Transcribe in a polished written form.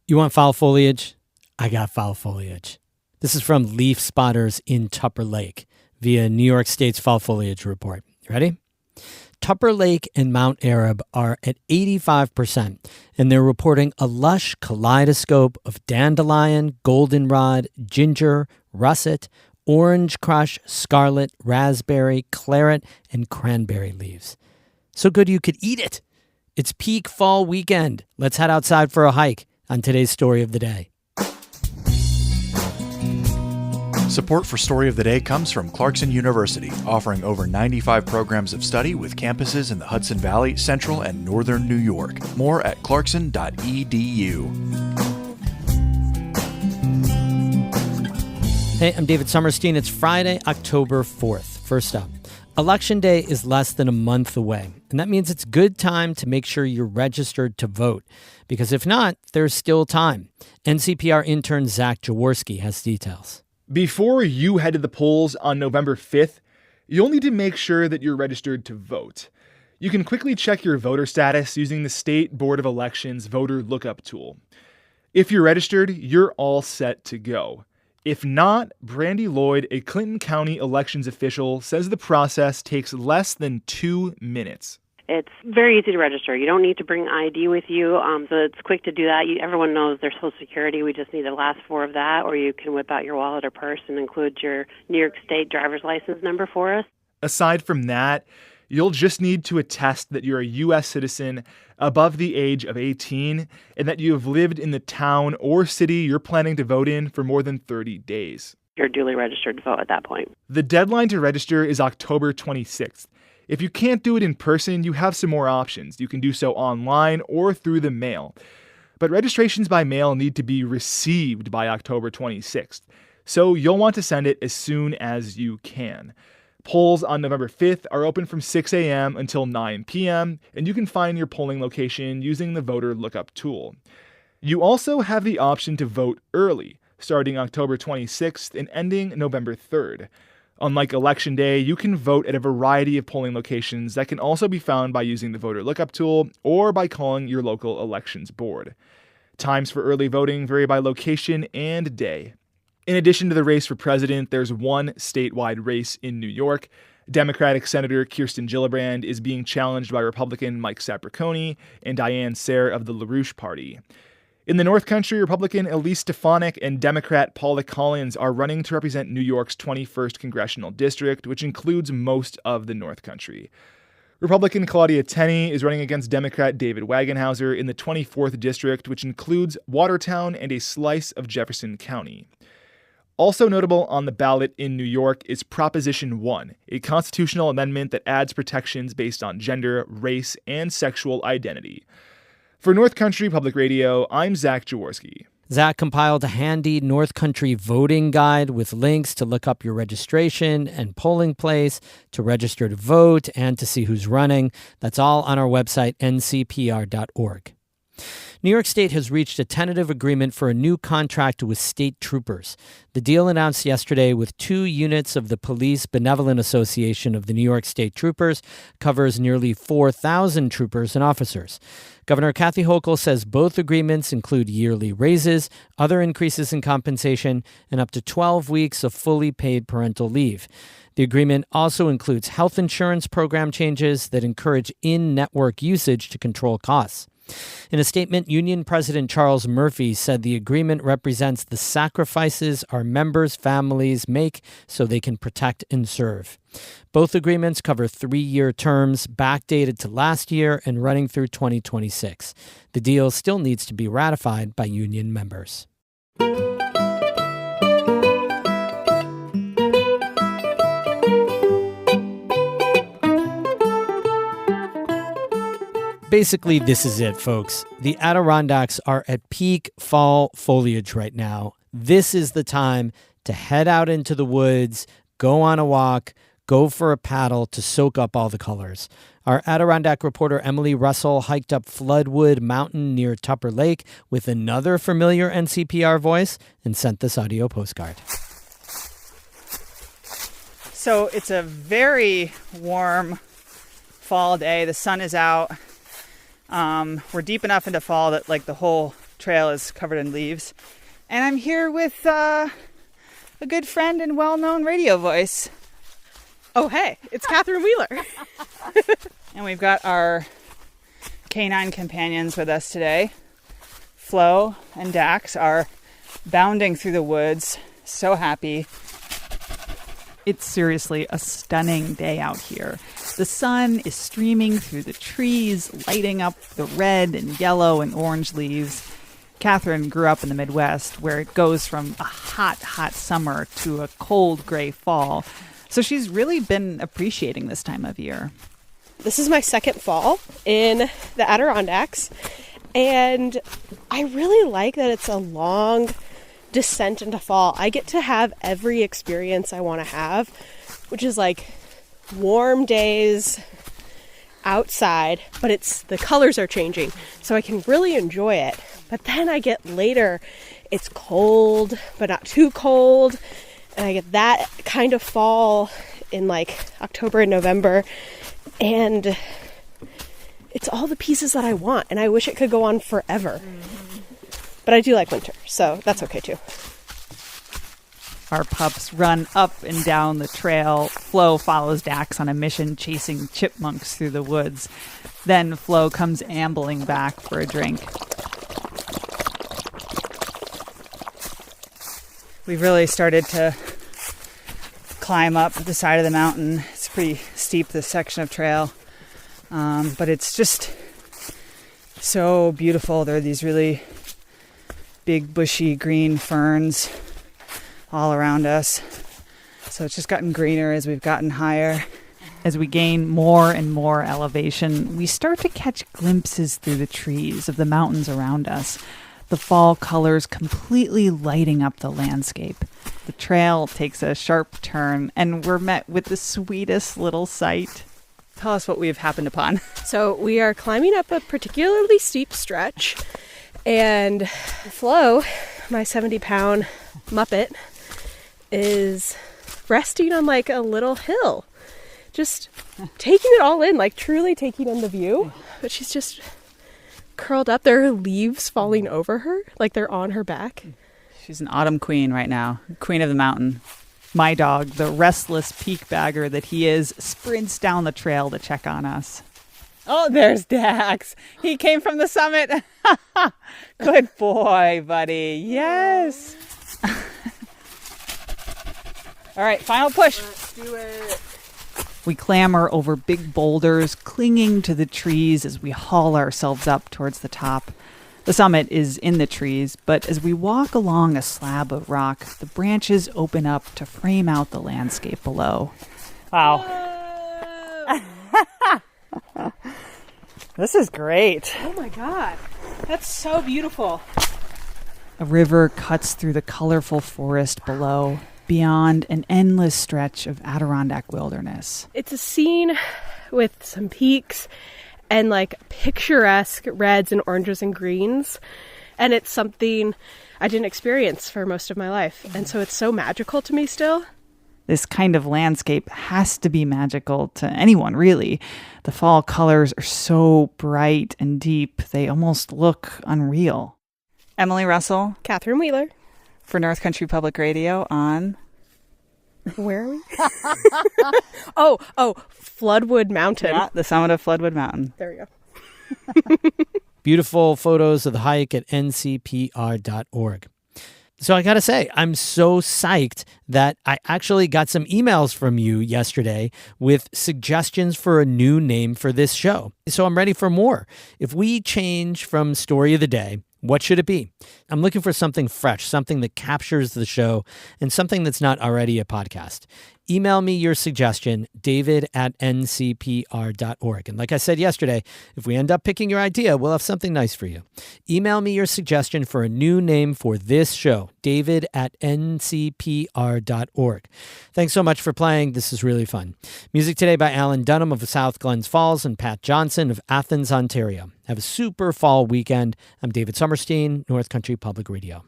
You want fall foliage? I got fall foliage. This is from leaf spotters in Tupper Lake via New York State's fall foliage report. Ready? Tupper Lake and Mount Arab are at 85%, and they're reporting a lush kaleidoscope of dandelion, goldenrod, ginger, russet, orange crush, scarlet, raspberry, claret, and cranberry leaves. So good you could eat it. It's peak fall weekend. Let's head outside for a hike on today's Story of the Day. Support for Story of the Day comes from Clarkson University, offering over 95 programs of study with campuses in the Hudson Valley, Central, and Northern New York. More at clarkson.edu. Hey, I'm David Sommerstein. It's Friday, October 4th. First up, Election Day is less than a month away, and that means it's good time to make sure you're registered to vote, because if not, there's still time. NCPR intern Zach Jaworski has details. Before you head to the polls on November 5th, you'll need to make sure that you're registered to vote. You can quickly check your voter status using the State Board of Elections voter lookup tool. If you're registered, you're all set to go. If not, Brandy Lloyd, a Clinton County elections official, says the process takes less than 2 minutes. It's very easy to register. You don't need to bring ID with you, so it's quick to do that. Everyone knows their Social Security. We just need the last four of that, or you can whip out your wallet or purse and include your New York State driver's license number for us. Aside from that, you'll just need to attest that you're a U.S. citizen above the age of 18 and that you have lived in the town or city you're planning to vote in for more than 30 days. You're duly registered to vote at that point. The deadline to register is October 26th. If you can't do it in person, you have some more options. You can do so online or through the mail. But registrations by mail need to be received by October 26th, so you'll want to send it as soon as you can. Polls on November 5th are open from 6 a.m. until 9 p.m., and you can find your polling location using the voter lookup tool. You also have the option to vote early, starting October 26th and ending November 3rd. Unlike Election Day, you can vote at a variety of polling locations that can also be found by using the voter lookup tool or by calling your local elections board. Times for early voting vary by location and day. In addition to the race for president, there's one statewide race in New York. Democratic Senator Kirsten Gillibrand is being challenged by Republican Mike Saperconi and Diane Sayre of the LaRouche Party. In the North Country, Republican Elise Stefanik and Democrat Paula Collins are running to represent New York's 21st Congressional District, which includes most of the North Country. Republican Claudia Tenney is running against Democrat David Wagenhauser in the 24th District, which includes Watertown and a slice of Jefferson County. Also notable on the ballot in New York is Proposition 1, a constitutional amendment that adds protections based on gender, race, and sexual identity. For North Country Public Radio, I'm Zach Jaworski. Zach compiled a handy North Country voting guide with links to look up your registration and polling place, to register to vote, and to see who's running. That's all on our website, ncpr.org. New York State has reached a tentative agreement for a new contract with state troopers. The deal announced yesterday with 2 units of the Police Benevolent Association of the New York State Troopers covers nearly 4,000 troopers and officers. Governor Kathy Hochul says both agreements include yearly raises, other increases in compensation, and up to 12 weeks of fully paid parental leave. The agreement also includes health insurance program changes that encourage in-network usage to control costs. In a statement, Union President Charles Murphy said the agreement represents the sacrifices our members' families make so they can protect and serve. Both agreements cover 3-year terms, backdated to last year and running through 2026. The deal still needs to be ratified by union members. Basically, this is it, folks. The Adirondacks are at peak fall foliage right now. This is the time to head out into the woods, go on a walk, go for a paddle to soak up all the colors. Our Adirondack reporter Emily Russell hiked up Floodwood Mountain near Tupper Lake with another familiar NCPR voice and sent this audio postcard. So it's a very warm fall day. The sun is out. We're deep enough into fall that like the whole trail is covered in leaves. And I'm here with a good friend and well-known radio voice. Oh, hey, it's Catherine Wheeler. And we've got our canine companions with us today. Flo and Dax are bounding through the woods, so happy. It's seriously a stunning day out here. The sun is streaming through the trees, lighting up the red and yellow and orange leaves. Catherine grew up in the Midwest, where it goes from a hot, hot summer to a cold, gray fall. So she's really been appreciating this time of year. This is my second fall in the Adirondacks, and I really like that it's a long descent into fall. I get to have every experience I want to have, which is like warm days outside, but the colors are changing, so I can really enjoy it. But then I get later, it's cold, but not too cold, and I get that kind of fall in like October and November, and it's all the pieces that I want, and I wish it could go on forever. But I do like winter, so that's okay too. Our pups run up and down the trail. Flo follows Dax on a mission chasing chipmunks through the woods. Then Flo comes ambling back for a drink. We've really started to climb up the side of the mountain. It's pretty steep, this section of trail. But it's just so beautiful. There are these really big, bushy, green ferns all around us. So it's just gotten greener as we've gotten higher. As we gain more and more elevation, we start to catch glimpses through the trees of the mountains around us. The fall colors completely lighting up the landscape. The trail takes a sharp turn, and we're met with the sweetest little sight. Tell us what we've happened upon. So we are climbing up a particularly steep stretch, and Flo, my 70-pound Muppet, is resting on like a little hill, just taking it all in, like truly taking in the view. But she's just curled up. There are leaves falling over her, like they're on her back. She's an autumn queen right now, queen of the mountain. My dog, the restless peak bagger that he is, sprints down the trail to check on us. Oh, there's Dax. He came from the summit. Good boy, buddy. Yes. All right, final push. Let's do it. We clamber over big boulders, clinging to the trees as we haul ourselves up towards the top. The summit is in the trees, but as we walk along a slab of rock, the branches open up to frame out the landscape below. Wow. This is great. Oh my God. That's so beautiful. A river cuts through the colorful forest below, beyond an endless stretch of Adirondack wilderness. It's a scene with some peaks and like picturesque reds and oranges and greens. And it's something I didn't experience for most of my life. And so it's so magical to me still. This kind of landscape has to be magical to anyone, really. The fall colors are so bright and deep, they almost look unreal. Emily Russell. Catherine Wheeler. For North Country Public Radio on... Where are we? oh, Floodwood Mountain. Yeah, the summit of Floodwood Mountain. There we go. Beautiful photos of the hike at ncpr.org. So I got to say, I'm so psyched that I actually got some emails from you yesterday with suggestions for a new name for this show. So I'm ready for more. If we change from Story of the Day, what should it be? I'm looking for something fresh, something that captures the show, and something that's not already a podcast. Email me your suggestion, david@ncpr.org. And like I said yesterday, if we end up picking your idea, we'll have something nice for you. Email me your suggestion for a new name for this show, david@ncpr.org. Thanks so much for playing. This is really fun. Music today by Alan Dunham of South Glens Falls and Pat Johnson of Athens, Ontario. Have a super fall weekend. I'm David Summerstein, North Country Public Radio.